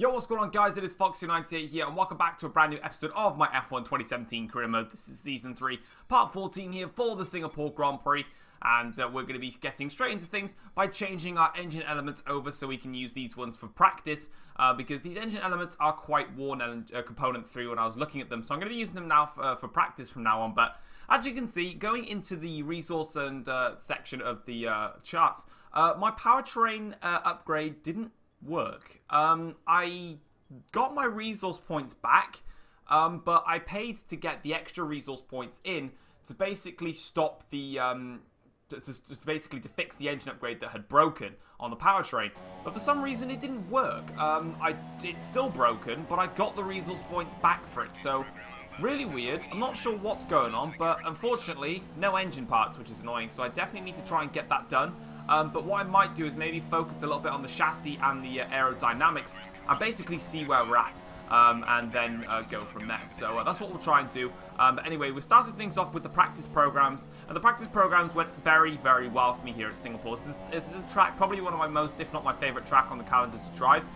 Yo, what's going on, guys? It is Foxy98 here, and welcome back to a brand new episode of my F1 2017 career mode. This is Season 3, Part 14 here for the Singapore Grand Prix, and we're going to be getting straight into things by changing our engine elements over so we can use these ones for practice, because these engine elements are quite worn and component through when I was looking at them, so I'm going to be using them now for practice from now on. But as you can see, going into the resource and section of the charts, my powertrain upgrade didn't work. I got my resource points back, but I paid to get the extra resource points in to basically stop the to fix the engine upgrade that had broken on the powertrain. But for some reason it didn't work. It's still broken, but I got the resource points back for it. So really weird. I'm not sure what's going on, but unfortunately no engine parts, which is annoying. So I definitely need to try and get that done. But what I might do is maybe focus a little bit on the chassis and the aerodynamics and basically see where we're at, and then go from there. So that's what we'll try and do. But anyway, we started things off with the practice programs, and the practice programs went very, very well for me here at Singapore. This is a track, probably one of my most, if not my favorite track on the calendar to drive.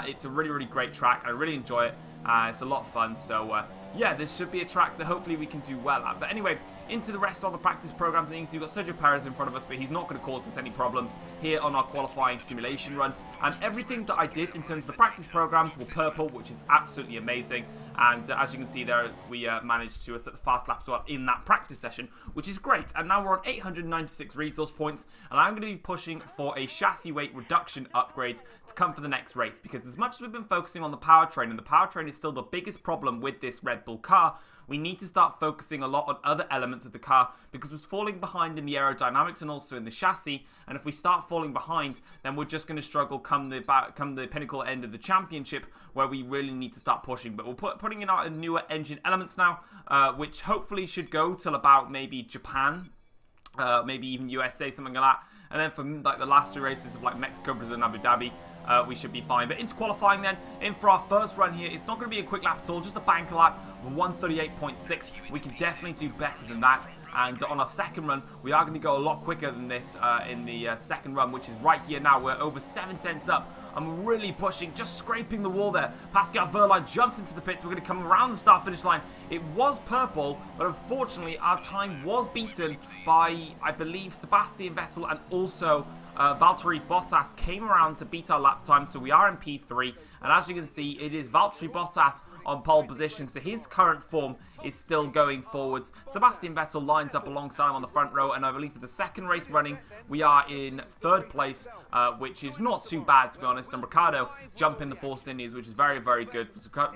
It's a really, really great track. I really enjoy it. It's a lot of fun. So yeah, this should be a track that hopefully we can do well at. But anyway, into the rest of the practice programs, and you can see we've got Sergio Perez in front of us, but he's not going to cause us any problems here on our qualifying simulation run. And everything that I did in terms of the practice programs were purple, which is absolutely amazing. And as you can see there, we managed to set the fast lap as well in that practice session, which is great. And now we're on 896 resource points, and I'm going to be pushing for a chassis weight reduction upgrade to come for the next race, because as much as we've been focusing on the powertrain, and the powertrain is still the biggest problem with this Red Bull car, we need to start focusing a lot on other elements of the car, because we're falling behind in the aerodynamics and also in the chassis. And if we start falling behind, then we're just going to struggle come the pinnacle end of the championship, where we really need to start pushing. But we're putting in our newer engine elements now, which hopefully should go till about maybe Japan, maybe even USA, something like that. And then for like the last three races of like Mexico, Brazil, and Abu Dhabi, we should be fine. But into qualifying then, in for our first run here, it's not going to be a quick lap at all, just a banker lap of 138.6. We can definitely do better than that. And on our second run, we are going to go a lot quicker than this in the second run, which is right here now. We're over 7 tenths up. I'm really pushing, just scraping the wall there. Pascal Wehrlein jumps into the pits. We're going to come around the start-finish line. It was purple, but unfortunately, our time was beaten by, I believe, Sebastian Vettel, and also Valtteri Bottas came around to beat our lap time, so we are in P3. And as you can see, it is Valtteri Bottas on pole position, so his current form is still going forwards. Sebastian Vettel lines up alongside him on the front row, and I believe for the second race running, we are in third place, which is not too bad, to be honest. And Ricciardo jumping the Force Indies, which is very, very good,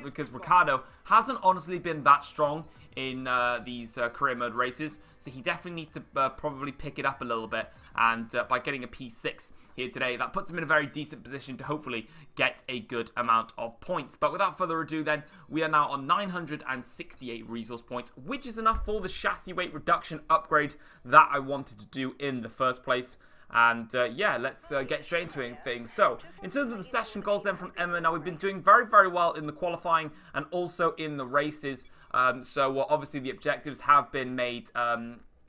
because Ricciardo hasn't honestly been that strong in these career mode races, so he definitely needs to probably pick it up a little bit. And by getting a P6 here today, that puts him in a very decent position to hopefully get a good amount of points. But without further ado then, we are now on 968 resource points, which is enough for the chassis weight reduction upgrade that I wanted to do in the first place. And yeah, let's get straight into things. So, in terms of the session goals then from Emma, now we've been doing very, very well in the qualifying and also in the races. So obviously the objectives have been made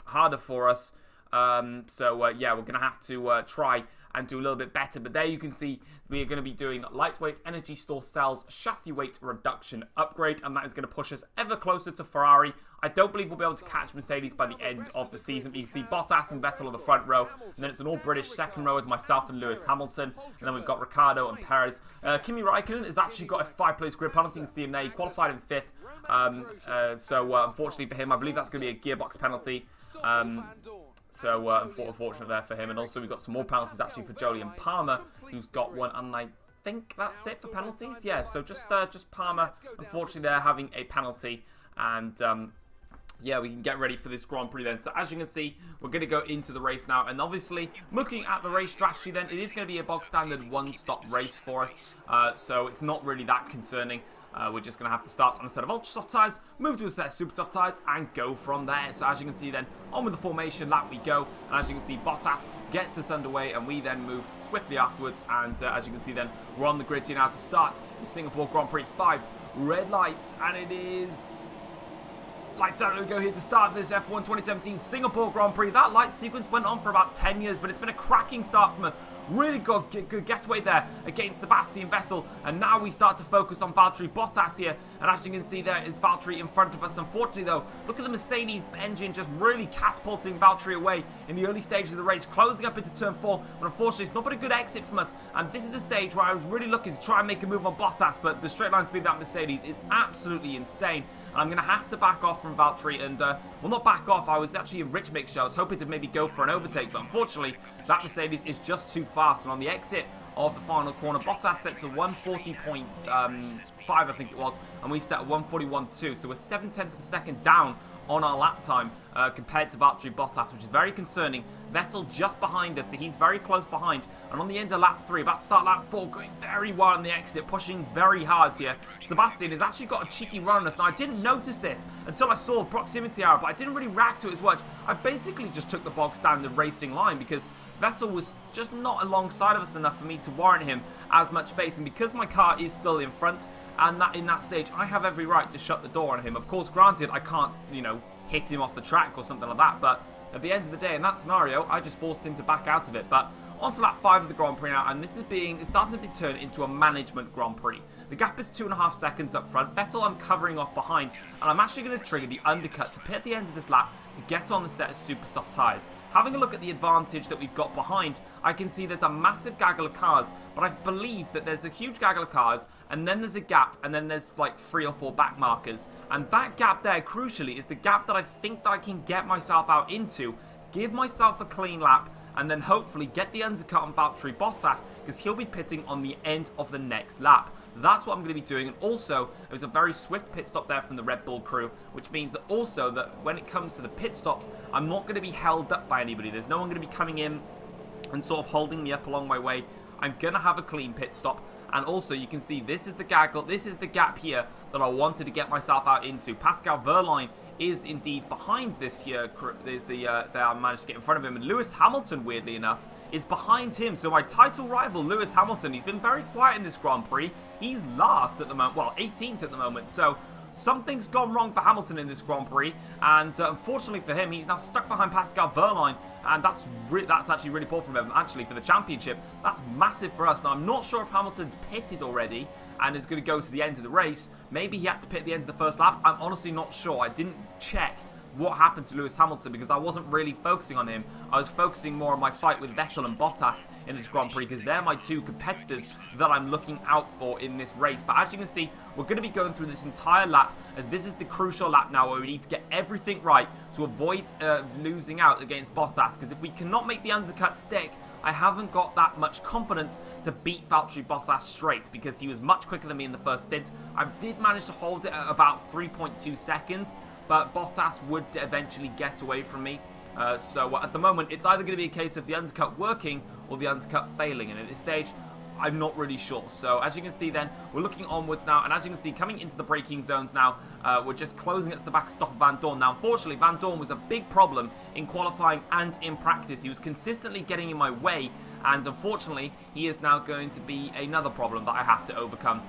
harder for us. Yeah, we're going to have to try and do a little bit better. But there you can see we are going to be doing lightweight energy store cells chassis weight reduction upgrade, and that is going to push us ever closer to Ferrari. I don't believe we'll be able to catch Mercedes by the end of the season. But you can see Bottas and Vettel on the front row, and then it's an all-British second row with myself and Lewis Hamilton, and then we've got Ricciardo and Perez. Kimi Raikkonen has actually got a 5-place grid penalty. You can see him there. He qualified in 5th. So unfortunately for him, I believe that's going to be a gearbox penalty. So unfortunate there for him. And also we've got some more penalties actually for Jolyon Palmer, who's got one, and I think that's it for penalties. Yeah, so just Palmer, unfortunately, they're having a penalty. And yeah, we can get ready for this Grand Prix then. So as you can see, we're going to go into the race now. And obviously, looking at the race strategy then, it is going to be a bog standard one-stop race for us. So it's not really that concerning. We're just going to have to start on a set of ultra soft tyres, move to a set of super soft tyres, and go from there. So as you can see then, on with the formation lap we go. And as you can see, Bottas gets us underway, and we then move swiftly afterwards. And as you can see then, we're on the grid here now to start the Singapore Grand Prix. 5 red lights, and it is Lights out, we go here to start this F1 2017 Singapore Grand Prix. That light sequence went on for about 10 years, but it's been a cracking start from us. Really good getaway there against Sebastian Vettel. And now we start to focus on Valtteri Bottas here. And as you can see, there is Valtteri in front of us. Unfortunately, though, look at the Mercedes engine just really catapulting Valtteri away in the early stages of the race, closing up into turn 4. But unfortunately, it's not been a good exit from us. And this is the stage where I was really looking to try and make a move on Bottas. But the straight line speed of that Mercedes is absolutely insane. And I'm going to have to back off from Valtteri. And, well, not back off. I was actually in rich mixture. I was hoping to maybe go for an overtake. But unfortunately, that Mercedes is just too fast. And on the exit of the final corner, Bottas sets a 140.5, I think it was, and we set a 141.2, so we're 0.7 of a second down on our lap time compared to Valtteri Bottas, which is very concerning. Vettel just behind us, so he's very close behind. And on the end of lap 3, about to start lap 4, going very well on the exit, pushing very hard here. Sebastian has actually got a cheeky run on us. Now, I didn't notice this until I saw the proximity arrow, but I didn't really react to it as much. I basically just took the bog standard racing line because Vettel was just not alongside of us enough for me to warrant him as much space. And because my car is still in front, and that in that stage, I have every right to shut the door on him. Of course, granted, I can't, you know, hit him off the track or something like that, but at the end of the day, in that scenario, I just forced him to back out of it. But on to lap 5 of the Grand Prix now, and this is it's starting to be turned into a management Grand Prix. The gap is 2.5 seconds up front. Vettel I'm covering off behind, and I'm actually going to trigger the undercut to pit at the end of this lap to get on the set of super soft tyres. Having a look at the advantage that we've got behind, I can see there's a massive gaggle of cars, but I believe that there's a huge gaggle of cars, and then there's a gap, and then there's like 3 or 4 back markers. And that gap there, crucially, is the gap that I think that I can get myself out into, give myself a clean lap, and then hopefully get the undercut on Valtteri Bottas, because he'll be pitting on the end of the next lap. That's what I'm going to be doing. And also, there was a very swift pit stop there from the Red Bull crew, which means that also that when it comes to the pit stops, I'm not going to be held up by anybody. There's no one going to be coming in and sort of holding me up along my way. I'm going to have a clean pit stop. And also, you can see this is the gaggle, this is the gap here that I wanted to get myself out into. Pascal Wehrlein is indeed behind this here. There's that I managed to get in front of him. And Lewis Hamilton, weirdly enough, is behind him. So my title rival, Lewis Hamilton, he's been very quiet in this Grand Prix. He's last at the moment, well, 18th at the moment. So something's gone wrong for Hamilton in this Grand Prix. And unfortunately for him, he's now stuck behind Pascal Wehrlein. And that's actually really poor from him, actually, for the championship. That's massive for us. Now, I'm not sure if Hamilton's pitted already and is going to go to the end of the race. Maybe he had to pit at the end of the first lap. I'm honestly not sure. I didn't check what happened to Lewis Hamilton because I wasn't really focusing on him. I was focusing more on my fight with Vettel and Bottas in this Grand Prix because they're my 2 competitors that I'm looking out for in this race. But as you can see, we're going to be going through this entire lap as this is the crucial lap now where we need to get everything right to avoid losing out against Bottas, because if we cannot make the undercut stick, I haven't got that much confidence to beat Valtteri Bottas straight because he was much quicker than me in the first stint. I did manage to hold it at about 3.2 seconds, but Bottas would eventually get away from me. So at the moment, it's either going to be a case of the undercut working or the undercut failing. And at this stage, I'm not really sure. So as you can see then, we're looking onwards now. And as you can see, coming into the braking zones now, we're just closing it to the back of Stoffel Vandoorne. Now, unfortunately, Vandoorne was a big problem in qualifying and in practice. He was consistently getting in my way. And unfortunately, he is now going to be another problem that I have to overcome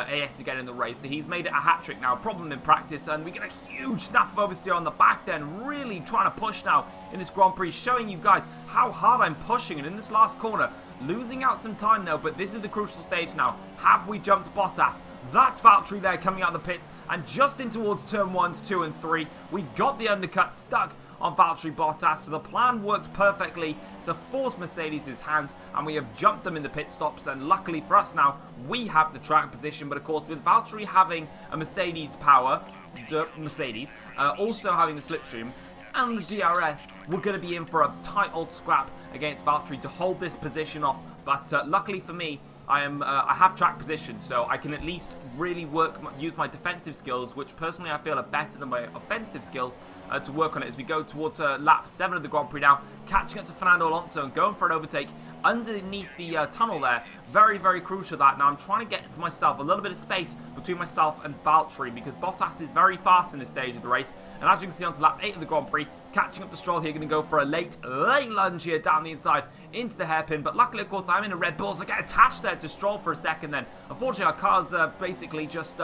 yet again in the race. So he's made it a hat-trick now, problem in practice, and we get a huge snap of oversteer on the back then, really trying to push now in this Grand Prix, showing you guys how hard I'm pushing, and in this last corner, losing out some time now, but this is the crucial stage now. Have we jumped Bottas? That's Valtteri there coming out of the pits, and just in towards turn 1s, 2 and 3, we've got the undercut stuck on Valtteri Bottas, so the plan worked perfectly to force Mercedes' hand, and we have jumped them in the pit stops, and luckily for us now, we have the track position, but of course with Valtteri having a Mercedes power, also having the slipstream, and the DRS, we're going to be in for a tight old scrap against Valtteri to hold this position off, but luckily for me, I have track position, so I can at least really use my defensive skills, which personally I feel are better than my offensive skills, to work on it as we go towards lap 7 of the Grand Prix now, catching up to Fernando Alonso and going for an overtake underneath the tunnel there. Very, very crucial that. Now I'm trying to get myself a little bit of space between myself and Valtteri because Bottas is very fast in this stage of the race. And as you can see on to lap 8 of the Grand Prix, catching up to Stroll here, going to go for a late lunge here down the inside into the hairpin. But luckily, of course, I'm in a Red Bull, so I get attached there to Stroll for a second then. Unfortunately, our cars basically just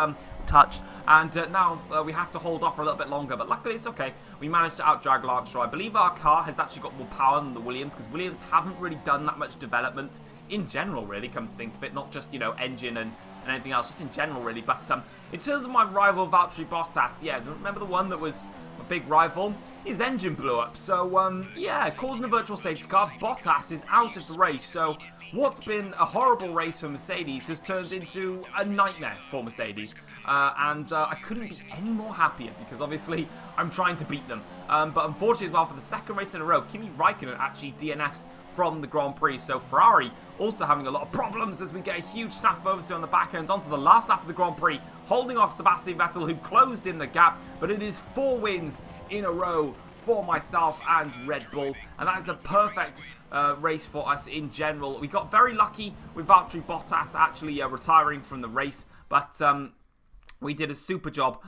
touched, and now we have to hold off for a little bit longer, but luckily it's okay. We managed to outdrag Lancer. I believe our car has actually got more power than the Williams, because Williams haven't really done that much development in general, really, come to think of it, not just, you know, engine and anything else, just in general, really. But in terms of my rival, Valtteri Bottas, yeah, remember the one that was a big rival? His engine blew up, so, yeah, causing a virtual safety car. Bottas is out of the race, so what's been a horrible race for Mercedes has turned into a nightmare for Mercedes. I couldn't be any more happier, because obviously I'm trying to beat them. But unfortunately as well, for the second race in a row, Kimi Raikkonen actually DNFs from the Grand Prix. So Ferrari also having a lot of problems as we get a huge snafu oversteer on the back end onto the last lap of the Grand Prix, holding off Sebastian Vettel, who closed in the gap. But it is 4 wins in a row for myself and Red Bull, and that is a perfect race for us in general. We got very lucky with Valtteri Bottas actually retiring from the race, but we did a super job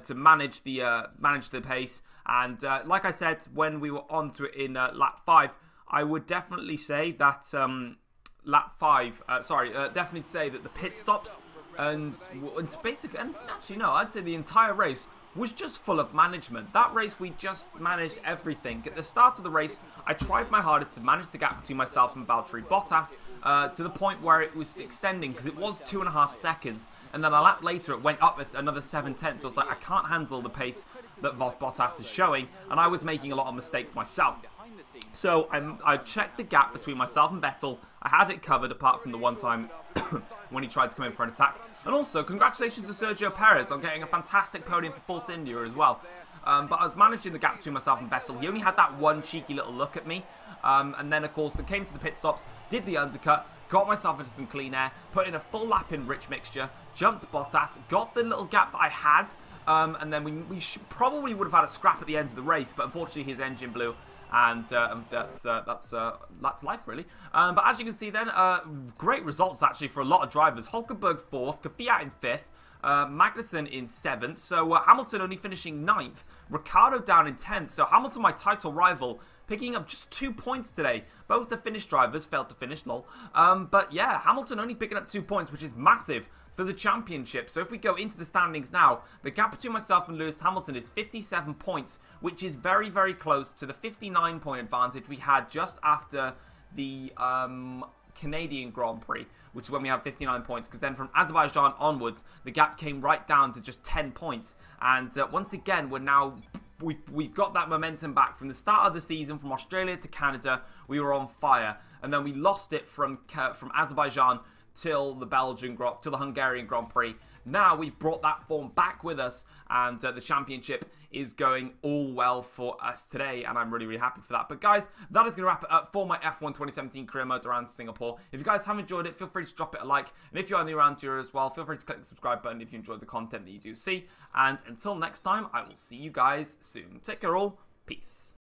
to manage the pace. And like I said, when we were onto it in lap 5, I would definitely say that definitely say that the pit stops and basically, and actually no, I'd say the entire race was just full of management. That race, we just managed everything. At the start of the race, I tried my hardest to manage the gap between myself and Valtteri Bottas to the point where it was extending, because it was 2.5 seconds, and then a lap later it went up another 7/10. So I was like, I can't handle the pace that Bottas is showing, and I was making a lot of mistakes myself. So I checked the gap between myself and Vettel. I had it covered, apart from the one time when he tried to come in for an attack. And also, congratulations to Sergio Perez on getting a fantastic podium for Force India as well. But I was managing the gap between myself and Vettel. He only had that one cheeky little look at me. And then, of course, it came to the pit stops, did the undercut, got myself into some clean air, put in a full lap in rich mixture, jumped Bottas, got the little gap that I had. And then we probably would have had a scrap at the end of the race, but unfortunately his engine blew. And that's life, really. But as you can see then, great results actually for a lot of drivers. Hulkenberg 4th, Kvyat in 5th, Magnussen in 7th, so Hamilton only finishing 9th, Ricciardo down in 10th, so Hamilton, my title rival, picking up just 2 points today. Both the Finnish drivers failed to finish, lol. But yeah, Hamilton only picking up 2 points, which is massive for the championship. So if we go into the standings now, the gap between myself and Lewis Hamilton is 57 points, which is very, very close to the 59-point advantage we had just after the Canadian Grand Prix, which is when we have 59 points, because then from Azerbaijan onwards, the gap came right down to just 10 points. And once again, we've got that momentum back. From the start of the season, from Australia to Canada, we were on fire. And then we lost it from Azerbaijan till the Hungarian Grand Prix. Now we've brought that form back with us, and the championship is going all well for us today, and I'm really, really happy for that. But guys, that is going to wrap it up for my F1 2017 career mode around Singapore. If you guys have enjoyed it, feel free to drop it a like, and if you are new around here as well, feel free to click the subscribe button if you enjoyed the content that you do see. And until next time, I will see you guys soon. Take care all. Peace.